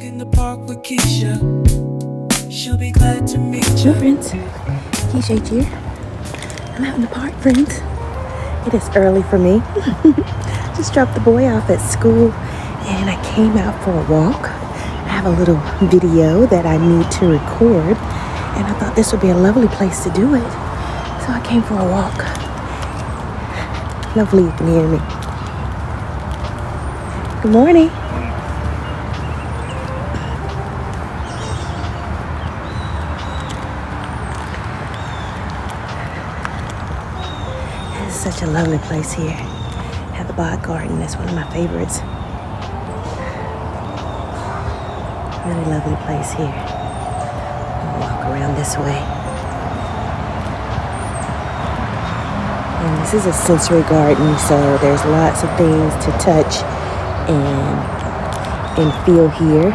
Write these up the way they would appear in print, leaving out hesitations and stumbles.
in the park with Keisha. She'll be glad to meet you. Hello friends, Keisha here. I'm out in the park, friends. It is early for me. Just dropped the boy off at school and I came out for a walk. I have a little video that I need to record and I thought this would be a lovely place to do it. So I came for a walk. Hopefully you can hear me. Good morning. Such a lovely place here. Have the bog garden. That's one of my favorites. Really lovely place here. I'll walk around this way. And this is a sensory garden, so there's lots of things to touch and feel here.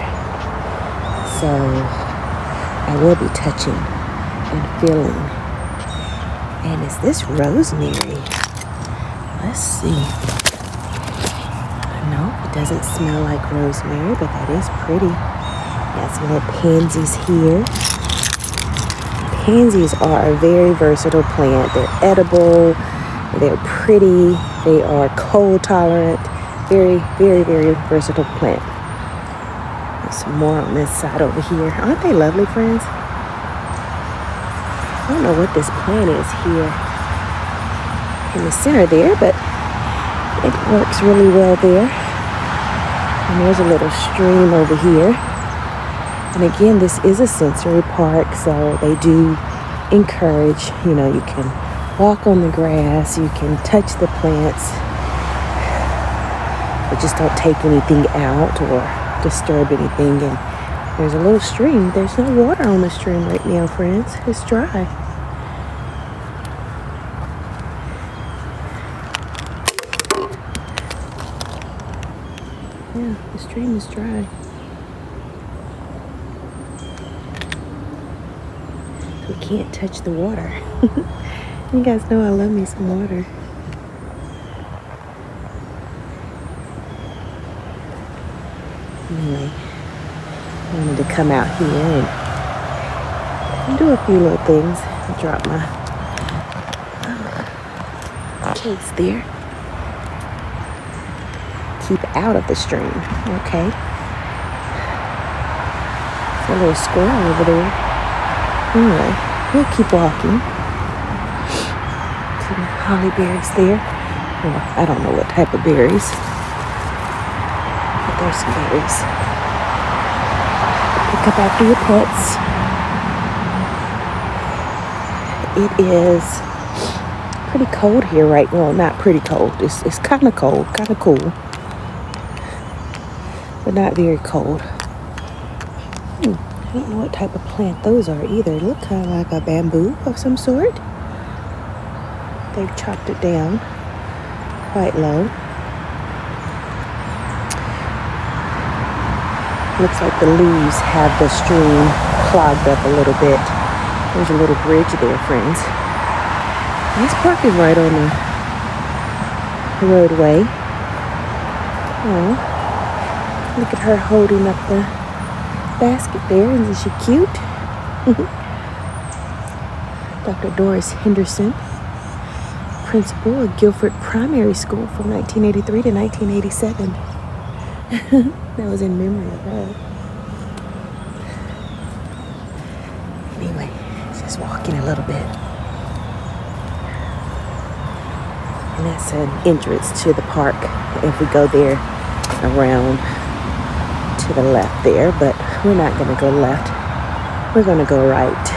So I will be touching and feeling. And is this rosemary? Let's see. No, it doesn't smell like rosemary, but that is pretty. Got some little pansies here. Pansies are a very versatile plant. They're edible, they're pretty, they are cold tolerant. Very, very, very versatile plant. There's some more on this side over here. Aren't they lovely, friends? I don't know what this plant is here in the center there, but it works really well there. And there's a little stream over here. And again, this is a sensory park, so they do encourage, you can walk on the grass, you can touch the plants, but just don't take anything out or disturb anything. And there's a little stream. There's no water on the stream right now, friends. It's dry. Yeah, the stream is dry. So we can't touch the water. You guys know I love me some water. Anyway, I wanted to come out here and do a few little things. I dropped my case there. Keep out of the stream. Okay. There's a little squirrel over there. Anyway, we'll keep walking. Some holly berries there. Well, I don't know what type of berries. But there's some berries. Pick up after your pets. It is pretty cold here right now. Well, not pretty cold. It's kind of cold, kind of cool. But not very cold. I don't know what type of plant those are either. They look kind of like a bamboo of some sort. They've chopped it down quite low. Looks like the leaves have the stream clogged up a little bit. There's a little bridge there, friends. And this park is right on the roadway. Oh. Look at her holding up the basket there. Isn't she cute? Dr. Doris Henderson, principal of Guilford Primary School from 1983 to 1987. That was in memory of her. Anyway, just walking a little bit. And that's an entrance to the park. If we go there around to the left there, but we're not going to go left. We're going to go right.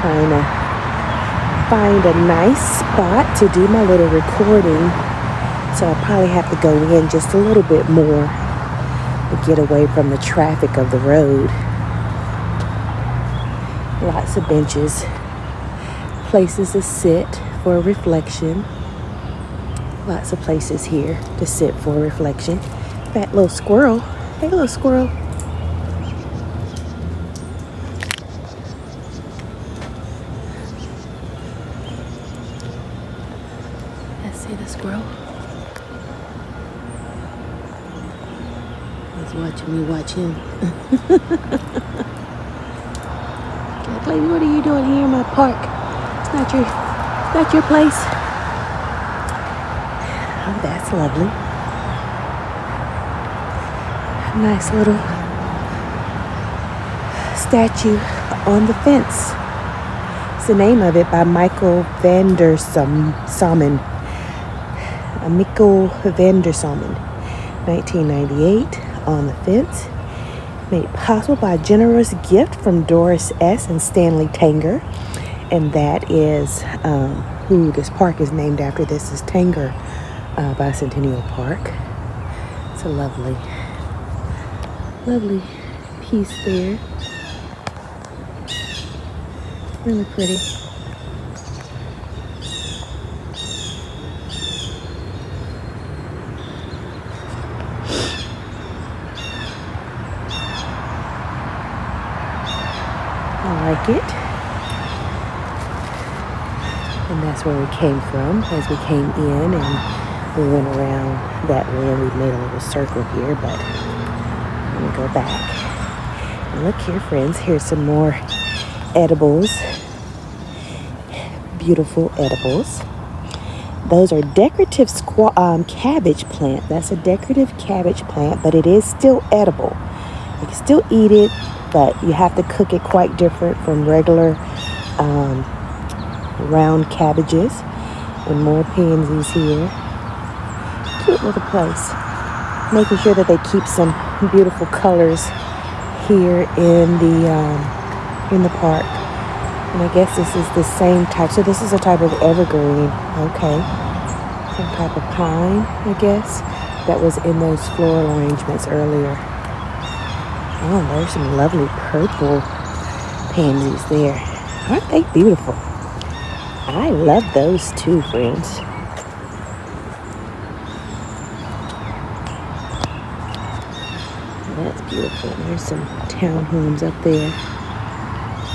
Trying to find a nice spot to do my little recording. So I'll probably have to go in just a little bit more to get away from the traffic of the road. Lots of benches, places to sit for reflection. Lots of places here to sit for reflection. That little squirrel. Hey, little squirrel. Let's see the squirrel. He's watching me watch him. Like, lady, what are you doing here in my park? It's not your place. Oh, that's lovely. Nice little statue on the fence. It's the name of it by Michael van der Salmen. Michael van der Salmen. 1998 on the fence. Made possible by a generous gift from Doris S. and Stanley Tanger. And that is who this park is named after. This is Tanger Bicentennial Park. It's a lovely piece there. Really pretty. I like it. And that's where we came from as we came in, and we went around that way and we made a little circle here, but I'm gonna go back. And look here, friends, here's some more edibles. Beautiful edibles. Those are decorative cabbage plant. That's a decorative cabbage plant, but it is still edible. You can still eat it, but you have to cook it quite different from regular round cabbages. And more pansies here. Cute little place. Making sure that they keep some beautiful colors here in the park. And I guess this is the same type. So this is a type of evergreen. Okay. Some type of pine, I guess, that was in those floral arrangements earlier. Oh, there's some lovely purple pansies there. Aren't they beautiful? I love those too, friends. That's beautiful. There's some townhomes up there.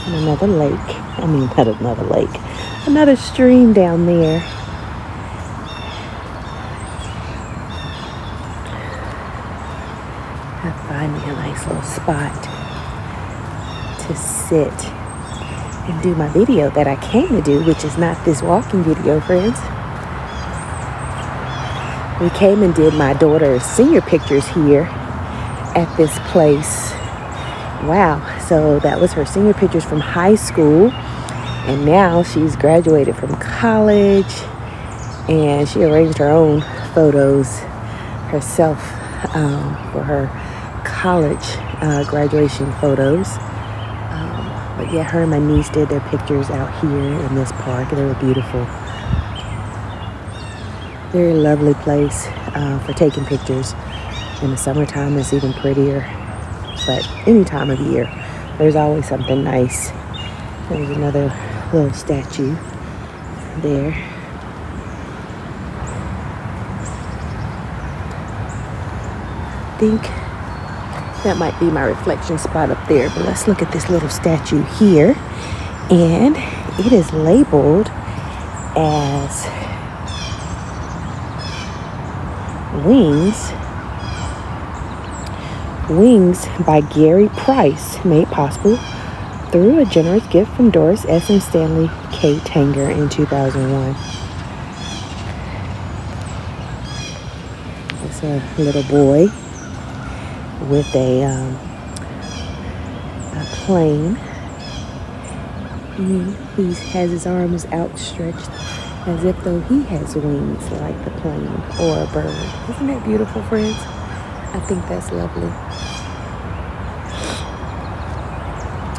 And another lake. I mean, not another lake. Another stream down there. I find me a nice little spot to sit and do my video that I came to do, which is not this walking video, friends. We came and did my daughter's senior pictures here at this place. Wow, so that was her senior pictures from high school, and now she's graduated from college, and she arranged her own photos herself for her college graduation photos. But yeah, her and my niece did their pictures out here in this park. They were beautiful. Very lovely place for taking pictures. In the summertime, it's even prettier. But any time of year, there's always something nice. There's another little statue there. I think that might be my reflection spot up there, but let's look at this little statue here. And it is labeled as Wings by Gary Price, made possible through a generous gift from Doris S. and Stanley K. Tanger in 2001. It's a little boy with a plane. He has his arms outstretched as if though he has wings like the plane or a bird. Isn't that beautiful, friends? I think that's lovely.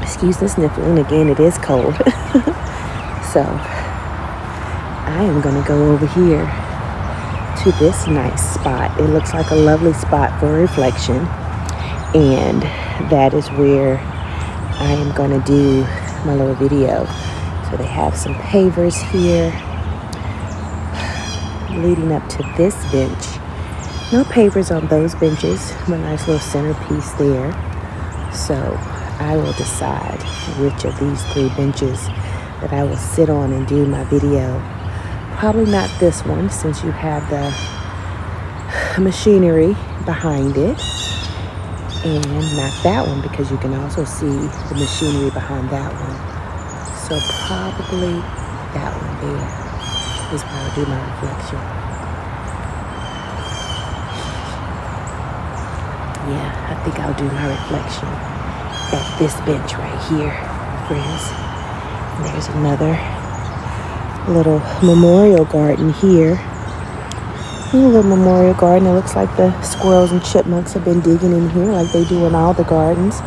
Excuse the sniffling. Again, it is cold. So I am going to go over here to this nice spot. It looks like a lovely spot for reflection. And that is where I am going to do my little video. So they have some pavers here leading up to this bench. No pavers on those benches, but a nice little centerpiece there. So I will decide which of these three benches that I will sit on and do my video. Probably not this one, since you have the machinery behind it. and not that one because you can also see the machinery behind that one. So probably that one there is where I'll do my reflection. Yeah, I think I'll do my reflection at this bench right here, friends. And there's another little memorial garden here. A little memorial garden. It looks like the squirrels and chipmunks have been digging in here like they do in all the gardens.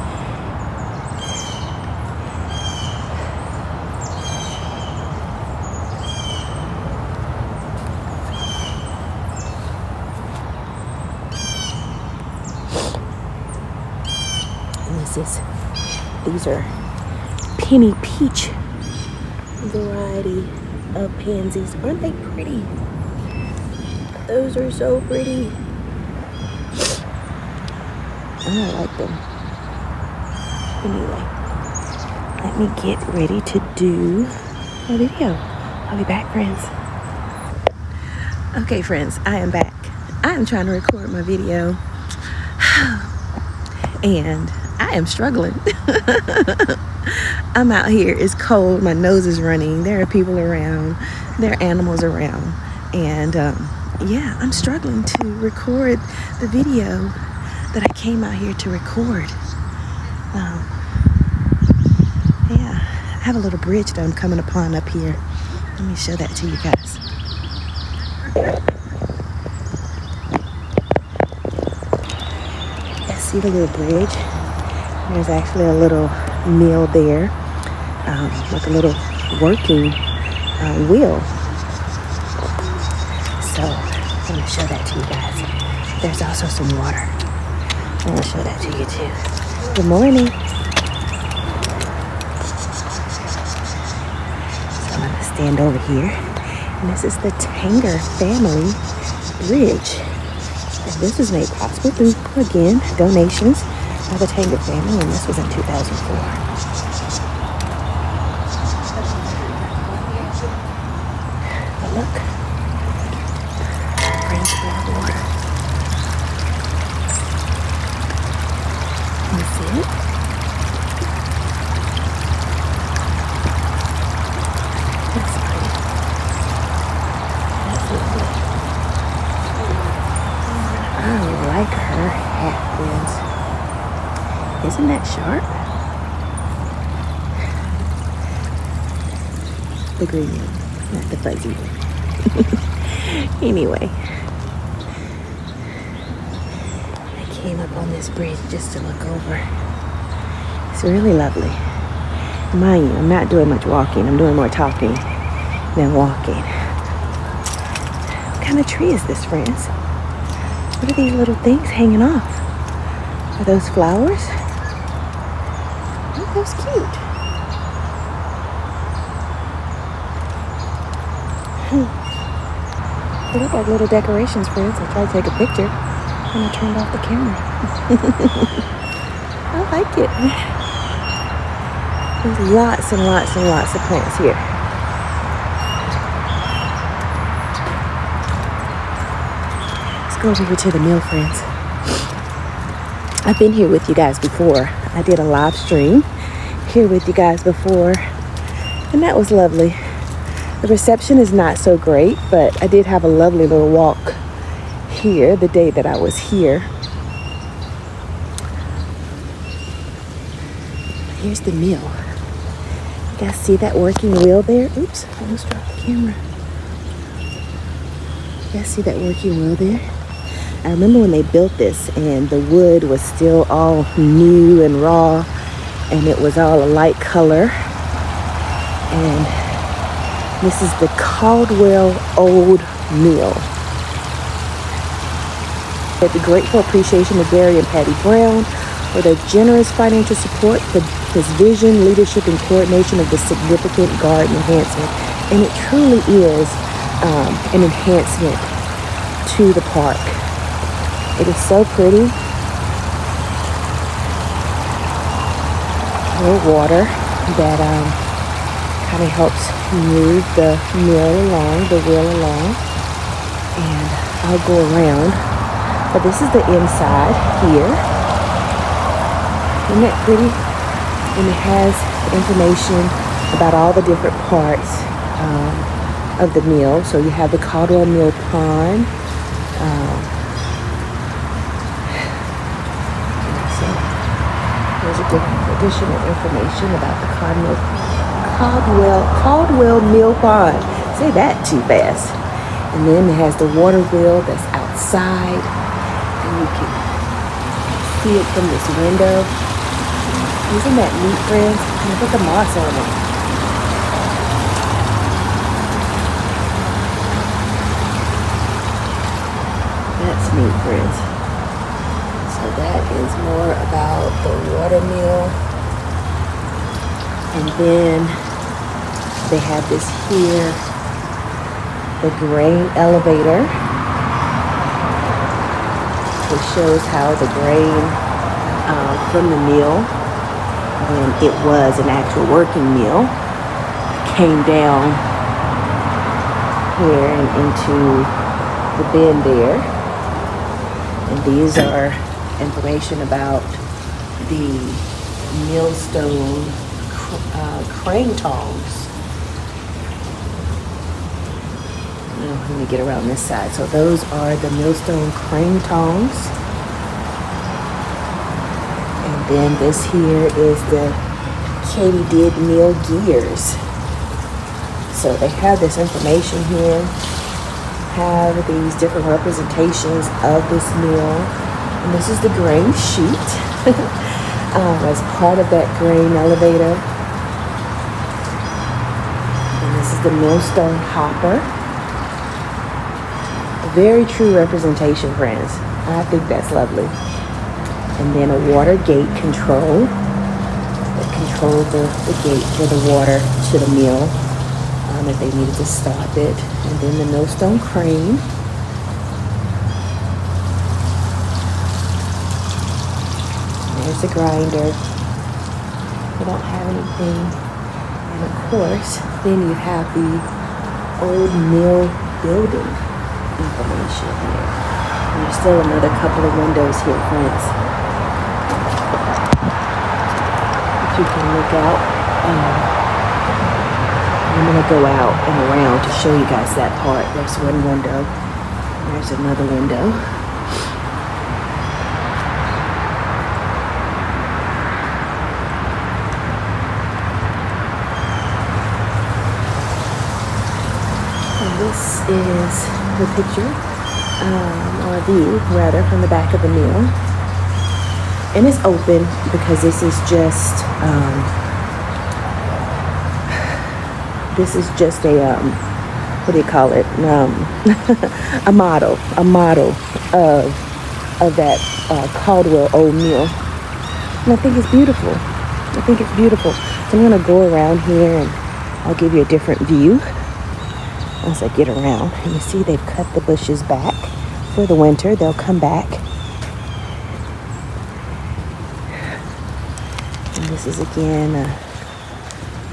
And these are penny peach variety of pansies. Aren't they pretty? Those are so pretty. I like them. Anyway, let me get ready to do a video. I'll be back, friends. Okay, friends, I am back. I am trying to record my video and I am struggling. I'm out here, it's cold, my nose is running, there are people around, there are animals around, and yeah, I'm struggling to record the video that I came out here to record. Yeah, I have a little bridge that I'm coming upon up here. Let me show that to you guys. Yeah, see the little bridge? There's actually a little mill there, with a little working wheel. So I'm going to show that to you guys. There's also some water. I want to show that to you too. Good morning. So I'm going to stand over here. And this is the Tanger Family Bridge. And this was made possible through, again, donations by the Tanger family, and this was in 2004. But look. Water. Can you see it? That's pretty. That's lovely. I like her hat, friends. Isn't that sharp? The green one, not the fuzzy one. Anyway. Came up on this bridge just to look over. It's really lovely. Mind you, I'm not doing much walking. I'm doing more talking than walking. What kind of tree is this, friends? What are these little things hanging off? Are those flowers? Aren't those cute? They look like little decorations, friends. I tried to take a picture. And I turned off the camera. I like it. There's lots and lots and lots of plants here. Let's go over here to the mill, friends. I've been here with you guys before. I did a live stream here with you guys before, and that was lovely. The reception is not so great, but I did have a lovely little walk here the day that I was here. Here's the mill. You guys see that working wheel there? Oops, I almost dropped the camera. You guys see that working wheel there? I remember when they built this and the wood was still all new and raw and it was all a light color. And this is the Caldwell Old Mill. With the grateful appreciation of Gary and Patty Brown for their generous financial support for his vision, leadership, and coordination of the significant garden enhancement. And it truly is an enhancement to the park. It is so pretty. A little water that kind of helps move the mill along, the wheel along. And I'll go around. But this is the inside here. Isn't that pretty? And it has information about all the different parts of the mill. So you have the Caldwell Mill Pond. So there's additional information about the Caldwell Mill Pond. Say that too fast. And then it has the water wheel that's outside, and you can see it from this window. Isn't that neat, friends? And look at the moss on it. That's neat, friends. So that is more about the water mill. And then they have this here, the grain elevator. It shows how the grain from the mill, when it was an actual working mill, came down here and into the bend there. And these are information about the millstone crane tongs. Let me get around this side. So those are the millstone crane tongs. And then this here is the Katydid mill gears. So they have this information here, have these different representations of this mill. And this is the grain sheet as part of that grain elevator. And this is the millstone hopper. Very true representation, friends. I think that's lovely. And then a water gate control that controlled the gate for the water to the mill if they needed to stop it. And then the millstone crane. There's the grinder. We don't have anything. And of course, then you have the old mill building information here. And there's still another couple of windows here, friends. That you can look out. I'm going to go out and around to show you guys that part. There's one window. There's another window. And this is the picture, or a view rather, from the back of the mill. And it's open because this is just a what do you call it? A model of that Caldwell old mill. And I think it's beautiful. So I'm gonna go around here and I'll give you a different view as I get around. And you see they've cut the bushes back for the winter. They'll come back. And this is again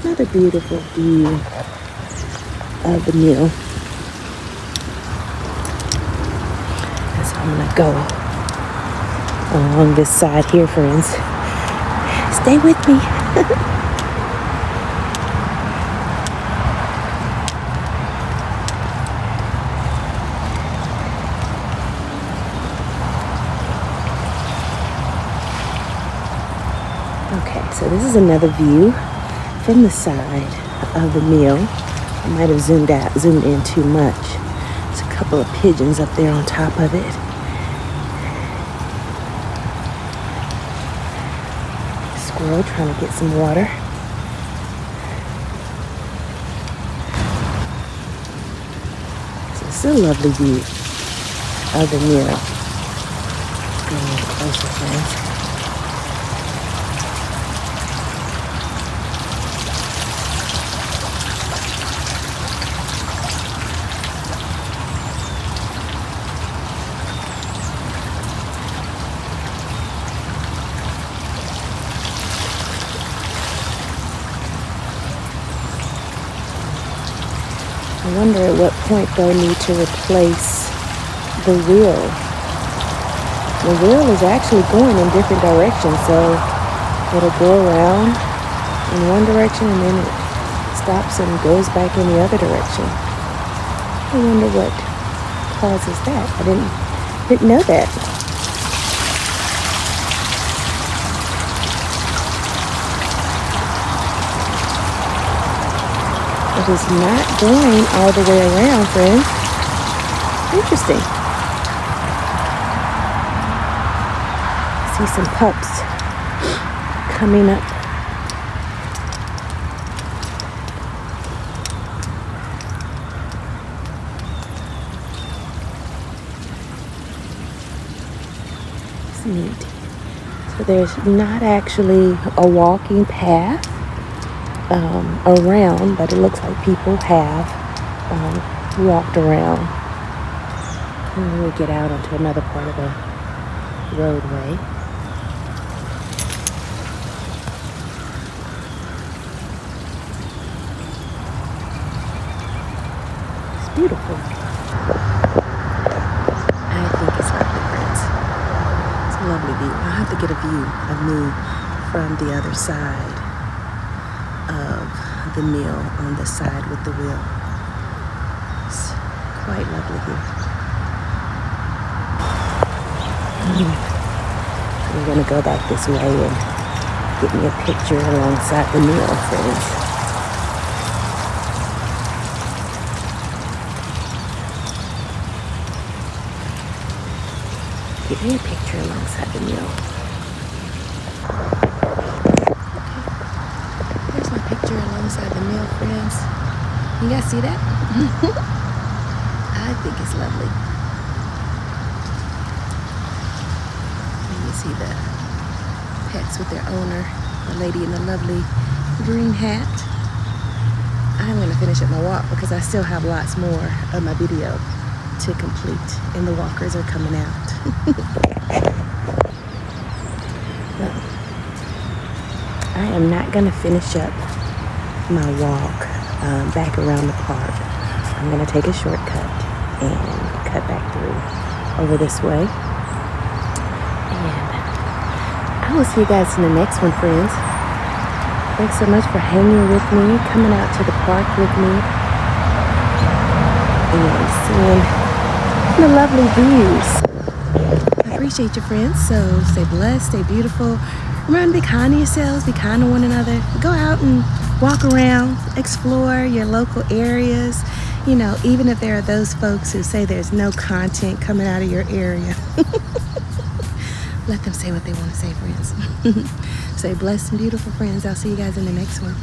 another beautiful view of the mill. So I'm gonna go along this side here, friends. Stay with me. Okay, so this is another view from the side of the mill. I might have zoomed in too much. There's a couple of pigeons up there on top of it. Squirrel trying to get some water. So it's a lovely view of the mill. Go a little closer, friends. I wonder at what point they'll need to replace the wheel. The wheel is actually going in different directions, so It'll go around in one direction and then it stops and goes back in the other direction. I wonder what causes that. I didn't know that. It is not going all the way around, friends. Interesting. See some pups coming up. It's neat. So there's not actually a walking path around, but it looks like people have walked around. And then we get out onto another part of the roadway. It's beautiful. I think it's lovely, friends. It's a lovely view. I'll have to get a view of me from the other side of the mill on the side with the wheel. It's quite lovely here. We're gonna go back this way and get me a picture alongside the mill, friends. Get me a picture alongside the mill. Picture alongside the mill, friends. You guys see that? I think it's lovely. And you see the pets with their owner, the lady in the lovely green hat. I'm going to finish up my walk because I still have lots more of my video to complete, and the walkers are coming out. Well, I am not going to finish up my walk back around the park. I'm going to take a shortcut and cut back through over this way. And I will see you guys in the next one, friends. Thanks so much for hanging with me, coming out to the park with me, and seeing the lovely views. I appreciate you, friends. So stay blessed, stay beautiful. Remember to be kind to yourselves, be kind to one another. Go out and walk around, explore your local areas. You know, even if there are those folks who say there's no content coming out of your area. Let them say what they want to say, friends. Stay blessed and beautiful, friends. I'll see you guys in the next one.